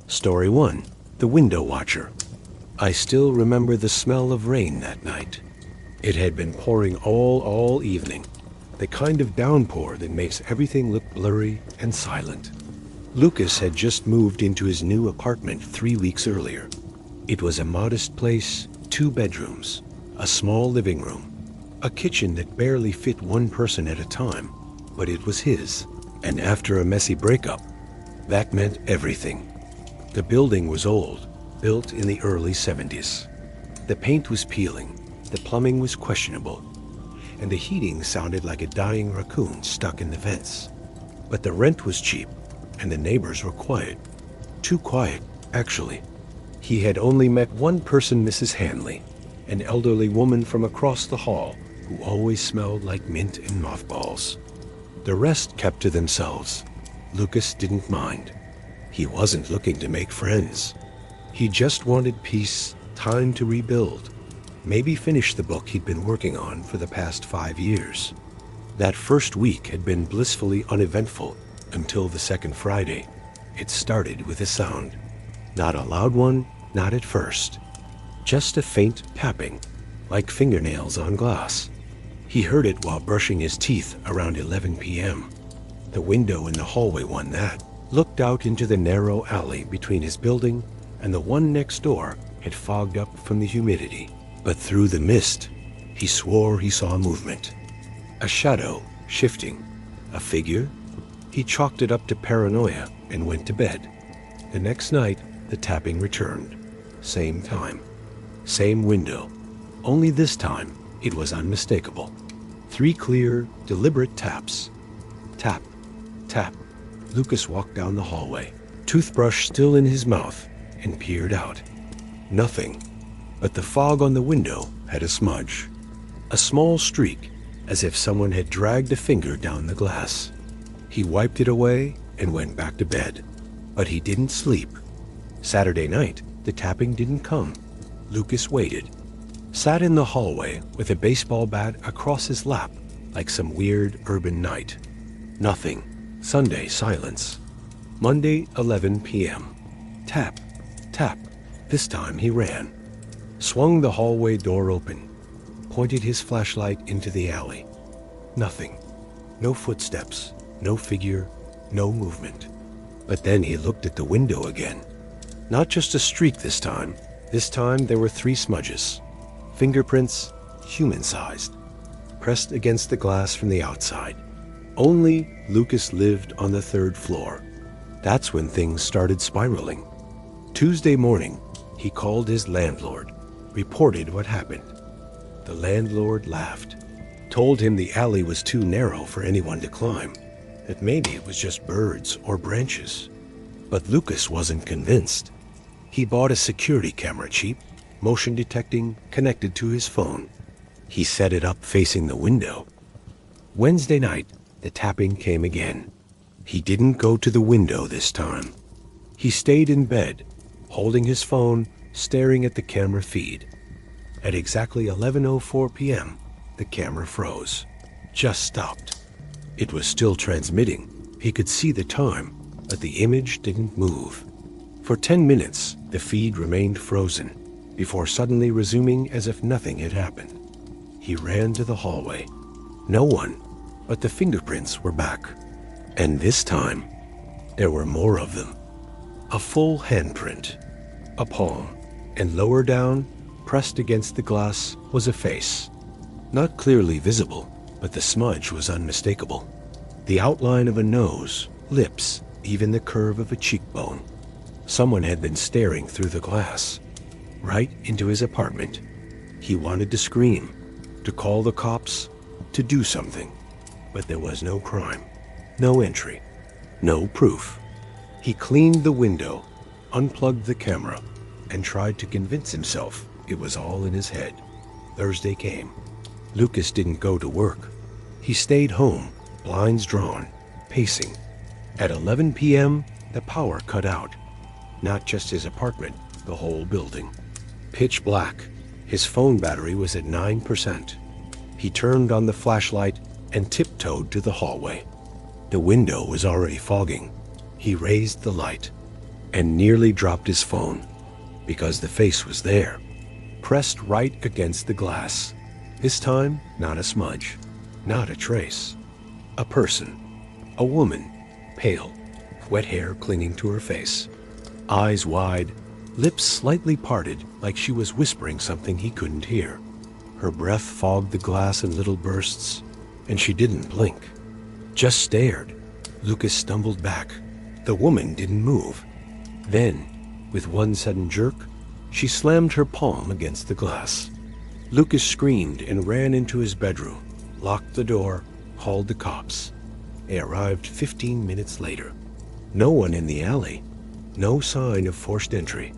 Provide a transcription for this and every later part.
Story 1. The Window Watcher. I still remember the smell of rain that night. It had been pouring all evening, the kind of downpour that makes everything look blurry and silent. Lucas had just moved into his new apartment 3 weeks earlier. It was a modest place, 2 bedrooms, a small living room, a kitchen that barely fit one person at a time, but it was his. And after a messy breakup, that meant everything. The building was old, built in the early 70s. The paint was peeling, the plumbing was questionable, and the heating sounded like a dying raccoon stuck in the vents. But the rent was cheap, and the neighbors were quiet. Too quiet, actually. He had only met one person, Mrs. Hanley, an elderly woman from across the hall who always smelled like mint and mothballs. The rest kept to themselves. Lucas didn't mind. He wasn't looking to make friends. He just wanted peace, time to rebuild, maybe finish the book he'd been working on for the past 5 years. That first week had been blissfully uneventful until the second Friday. It started with a sound. Not a loud one, not at first. Just a faint tapping, like fingernails on glass. He heard it while brushing his teeth around 11 p.m. The window in the hallway one that looked out into the narrow alley between his building and the one next door had fogged up from the humidity. But through the mist, he swore he saw movement. A shadow shifting. A figure? He chalked it up to paranoia and went to bed. The next night, the tapping returned. Same time. Same window. Only this time, it was unmistakable. 3 clear, deliberate taps. Tap, tap. Lucas walked down the hallway, toothbrush still in his mouth, and peered out. Nothing, but the fog on the window had a smudge. A small streak, as if someone had dragged a finger down the glass. He wiped it away and went back to bed. But he didn't sleep. Saturday night, the tapping didn't come. Lucas waited. Sat in the hallway with a baseball bat across his lap like some weird urban night. Nothing. Sunday, silence. Monday, 11 p.m. Tap, tap. This time he ran. Swung the hallway door open. Pointed his flashlight into the alley. Nothing. No footsteps. No figure. No movement. But then he looked at the window again. Not just a streak this time. This time there were 3 smudges. Fingerprints, human-sized, pressed against the glass from the outside. Only Lucas lived on the 3rd floor. That's when things started spiraling. Tuesday morning, he called his landlord, reported what happened. The landlord laughed, told him the alley was too narrow for anyone to climb, that maybe it was just birds or branches. But Lucas wasn't convinced. He bought a security camera cheap, motion detecting, connected to his phone. He set it up facing the window. Wednesday night, the tapping came again. He didn't go to the window this time. He stayed in bed, holding his phone, staring at the camera feed. At exactly 11:04 p.m., the camera froze. Just stopped. It was still transmitting. He could see the time, but the image didn't move. For 10 minutes, the feed remained frozen, before suddenly resuming as if nothing had happened. He ran to the hallway. No one, but the fingerprints were back. And this time, there were more of them. A full handprint, a palm, and lower down, pressed against the glass, was a face. Not clearly visible, but the smudge was unmistakable. The outline of a nose, lips, even the curve of a cheekbone. Someone had been staring through the glass, right into his apartment. He wanted to scream, to call the cops, to do something. But there was no crime, no entry, no proof. He cleaned the window, unplugged the camera, and tried to convince himself it was all in his head. Thursday came. Lucas didn't go to work. He stayed home, blinds drawn, pacing. At 11 p.m., the power cut out. Not just his apartment, the whole building. Pitch black. His phone battery was at 9%. He turned on the flashlight and tiptoed to the hallway. The window was already fogging. He raised the light. and nearly dropped his phone, because the face was there, pressed right against the glass. This time, not a smudge, not a trace. A person, a woman, pale, wet hair clinging to her face, eyes wide, lips slightly parted like she was whispering something he couldn't hear. Her breath fogged the glass in little bursts, and she didn't blink, just stared. Lucas stumbled back. The woman didn't move. Then, with one sudden jerk, she slammed her palm against the glass. Lucas screamed and ran into his bedroom, locked the door, called the cops. They arrived 15 minutes later. No one in the alley. No sign of forced entry.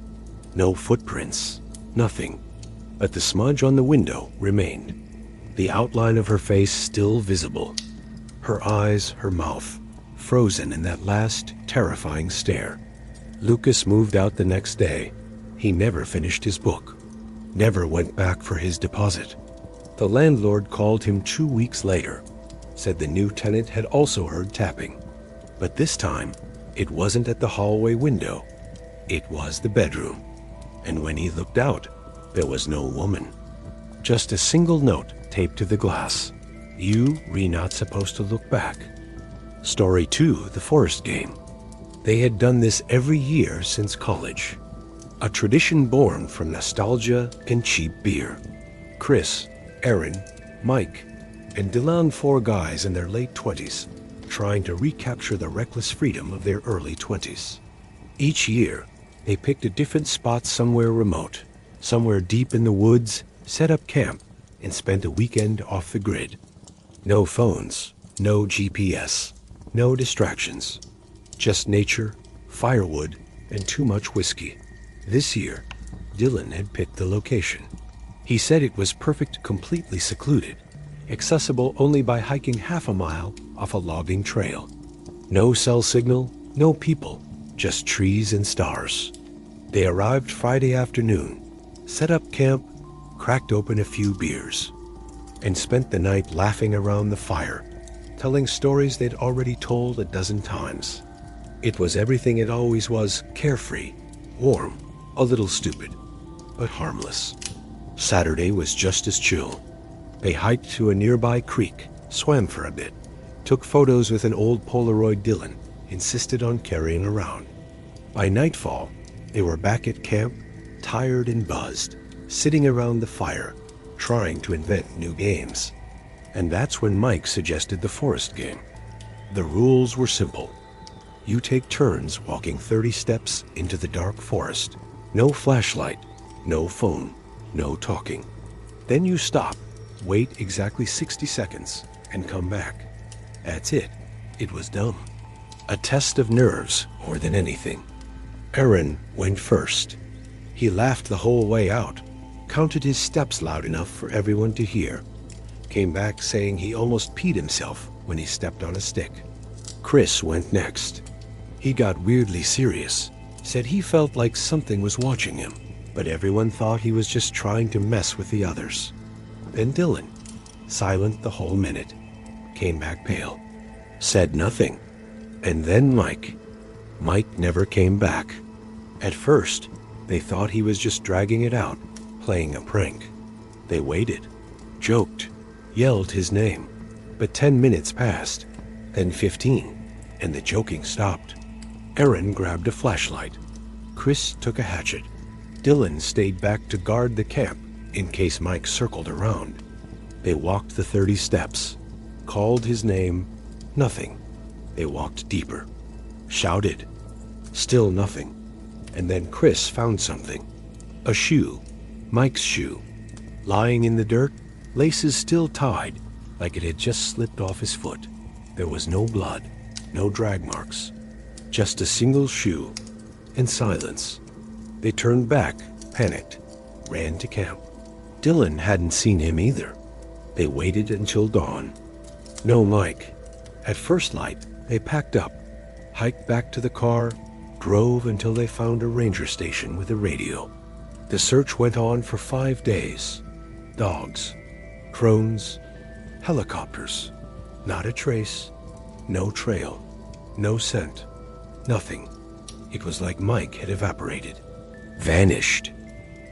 No footprints. Nothing. But the smudge on the window remained. The outline of her face still visible. Her eyes, her mouth, frozen in that last terrifying stare. Lucas moved out the next day. He never finished his book. Never went back for his deposit. The landlord called him 2 weeks later. Said the new tenant had also heard tapping. But this time, it wasn't at the hallway window. It was the bedroom. And when he looked out, there was no woman. Just a single note taped to the glass. You re not supposed to look back. Story 2, the forest game. They had done this every year since college. A tradition born from nostalgia and cheap beer. Chris, Aaron, Mike, and Dylan, 4 guys in their late 20s, trying to recapture the reckless freedom of their early 20s. Each year, they picked a different spot somewhere remote, somewhere deep in the woods, set up camp, and spent a weekend off the grid. No phones, no GPS, no distractions. Just nature, firewood, and too much whiskey. This year, Dylan had picked the location. He said it was perfect, completely secluded, accessible only by hiking half a mile off a logging trail. No cell signal, no people, just trees and stars. They arrived Friday afternoon, set up camp, cracked open a few beers, and spent the night laughing around the fire, telling stories they'd already told a dozen times. It was everything it always was: carefree, warm, a little stupid, but harmless. Saturday was just as chill. They hiked to a nearby creek, swam for a bit, took photos with an old Polaroid Dylan insisted on carrying around. By nightfall, they were back at camp, tired and buzzed, sitting around the fire, trying to invent new games. And that's when Mike suggested the forest game. The rules were simple. You take turns walking 30 steps into the dark forest. No flashlight, no phone, no talking. Then you stop, wait exactly 60 seconds, and come back. That's it. It was dumb. A test of nerves more than anything. Aaron went first. He laughed the whole way out, counted his steps loud enough for everyone to hear, came back saying he almost peed himself when he stepped on a stick. Chris went next. He got weirdly serious, said he felt like something was watching him, but everyone thought he was just trying to mess with the others. Then Dylan, silent the whole minute, came back pale, said nothing. And then Mike. Mike never came back. At first, they thought he was just dragging it out, playing a prank. They waited, joked, yelled his name. But 10 minutes passed, then 15, and the joking stopped. Aaron grabbed a flashlight. Chris took a hatchet. Dylan stayed back to guard the camp in case Mike circled around. They walked the 30 steps, called his name, nothing. They walked deeper, shouted, still nothing. And then Chris found something. A shoe, Mike's shoe, lying in the dirt, laces still tied, like it had just slipped off his foot. There was no blood, no drag marks, just a single shoe, and silence. They turned back, panicked, ran to camp. Dylan hadn't seen him either. They waited until dawn. No Mike. At first light, they packed up, hiked back to the car, drove until they found a ranger station with a radio. The search went on for 5 days. Dogs, drones, helicopters. Not a trace, no trail, no scent, nothing. It was like Mike had evaporated, vanished.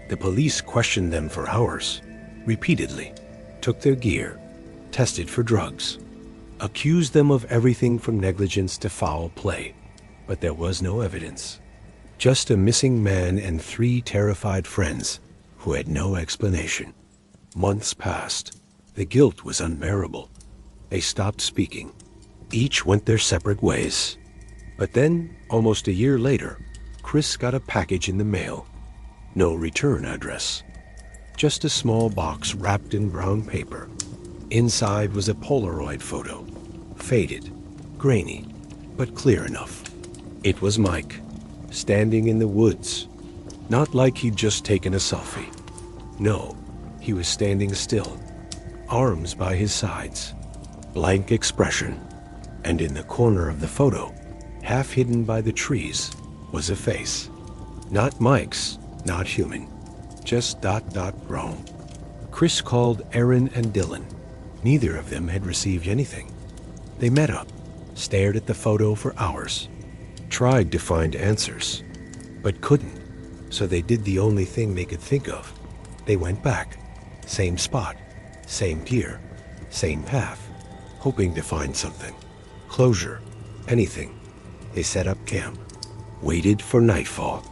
The police questioned them for hours, repeatedly, took their gear, tested for drugs, accused them of everything from negligence to foul play, but there was no evidence. Just a missing man and 3 terrified friends who had no explanation. Months passed. The guilt was unbearable. They stopped speaking. Each went their separate ways. But then, almost a year later, Chris got a package in the mail. No return address. Just a small box wrapped in brown paper. Inside was a Polaroid photo. Faded, grainy, but clear enough. It was Mike, standing in the woods. Not like he'd just taken a selfie. No, he was standing still, arms by his sides, blank expression. And in the corner of the photo, half hidden by the trees, was a face. Not Mike's, not human, just ... wrong. Chris called Aaron and Dylan. Neither of them had received anything. They met up, stared at the photo for hours, tried to find answers, but couldn't, so they did the only thing they could think of. They went back, same spot, same gear, same path, hoping to find something. Closure, anything. They set up camp, waited for nightfall,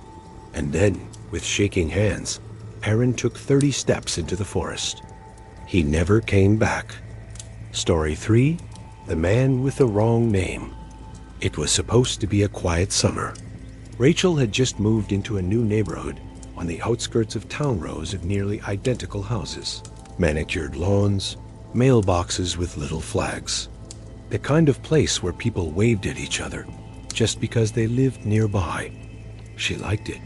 and then, with shaking hands, Aaron took 30 steps into the forest. He never came back. Story 3, The Man with the Wrong Name. It was supposed to be a quiet summer. Rachel had just moved into a new neighborhood on the outskirts of town rows of nearly identical houses. Manicured lawns, mailboxes with little flags. The kind of place where people waved at each other just because they lived nearby. She liked it.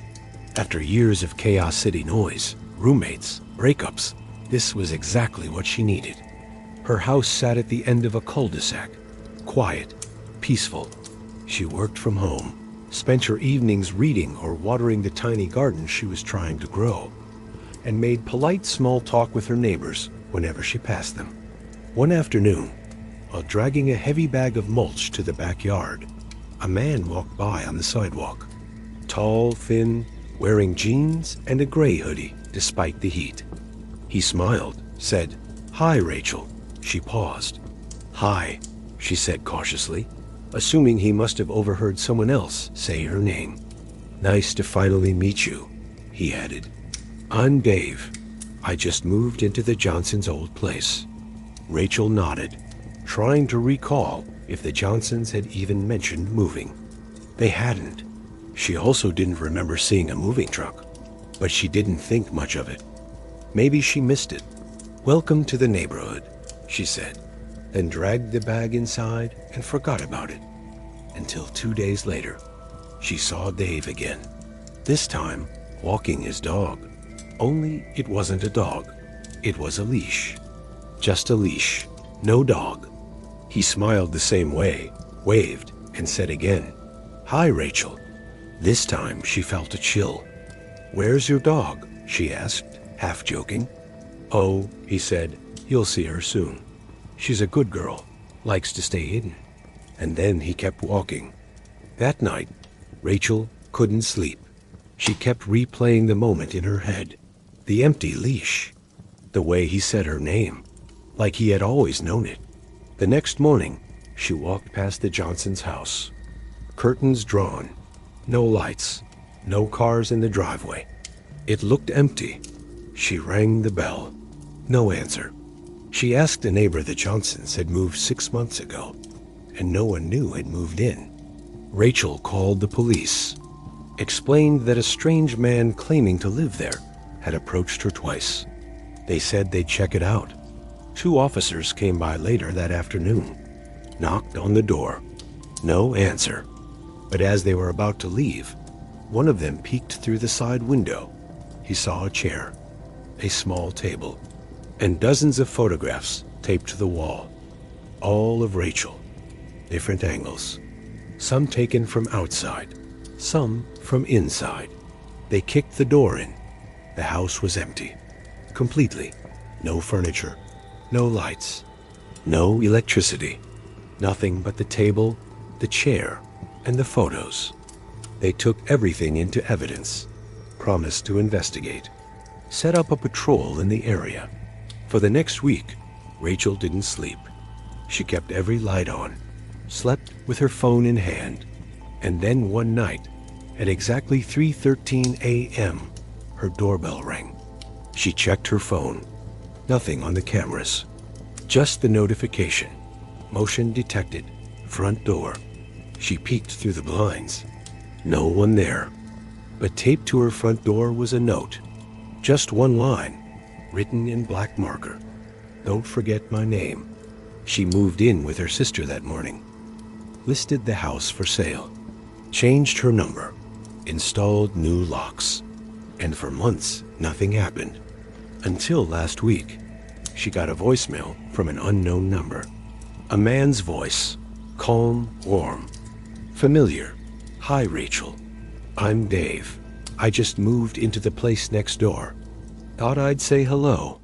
After years of Chaos City noise, roommates, breakups, this was exactly what she needed. Her house sat at the end of a cul-de-sac, quiet, peaceful. She worked from home, spent her evenings reading or watering the tiny garden she was trying to grow, and made polite small talk with her neighbors whenever she passed them. One afternoon, while dragging a heavy bag of mulch to the backyard, a man walked by on the sidewalk. Tall, thin, wearing jeans and a gray hoodie despite the heat. He smiled, said, "Hi, Rachel." She paused. "Hi," she said cautiously, assuming he must have overheard someone else say her name. "Nice to finally meet you," he added. "I'm Dave. I just moved into the Johnsons' old place." Rachel nodded, trying to recall if the Johnsons had even mentioned moving. They hadn't. She also didn't remember seeing a moving truck, but she didn't think much of it. Maybe she missed it. "Welcome to the neighborhood," she said, then dragged the bag inside and forgot about it. Until 2 days later, she saw Dave again. This time, walking his dog. Only it wasn't a dog. It was a leash. Just a leash. No dog. He smiled the same way, waved, and said again, "Hi, Rachel." This time she felt a chill. "Where's your dog?" she asked, half joking. "Oh," he said, "you'll see her soon. She's a good girl, likes to stay hidden." And then he kept walking. That night, Rachel couldn't sleep. She kept replaying the moment in her head. The empty leash. The way he said her name, like he had always known it. The next morning, she walked past the Johnsons' house. Curtains drawn. No lights. No cars in the driveway. It looked empty. She rang the bell. No answer. She asked a neighbor the Johnsons had moved 6 months ago, and no one new had moved in. Rachel called the police, explained that a strange man claiming to live there had approached her twice. They said they'd check it out. 2 officers came by later that afternoon, knocked on the door. No answer. But as they were about to leave, one of them peeked through the side window. He saw a chair, a small table, and dozens of photographs taped to the wall. All of Rachel. Different angles. Some taken from outside, some from inside. They kicked the door in. The house was empty. Completely. No furniture. No lights. No electricity. Nothing but the table, the chair, and the photos. They took everything into evidence, promised to investigate, set up a patrol in the area. For the next week, Rachel didn't sleep. She kept every light on, slept with her phone in hand, and then one night, at exactly 3:13 a.m., her doorbell rang. She checked her phone. Nothing on the cameras. Just the notification. Motion detected. Front door. She peeked through the blinds. No one there. But taped to her front door was a note. Just one line, written in black marker. Don't forget my name. She moved in with her sister that morning. Listed the house for sale. Changed her number. Installed new locks. And for months, nothing happened. Until last week, she got a voicemail from an unknown number. A man's voice. Calm, warm. Familiar. Hi, Rachel. I'm Dave. I just moved into the place next door. Thought I'd say hello.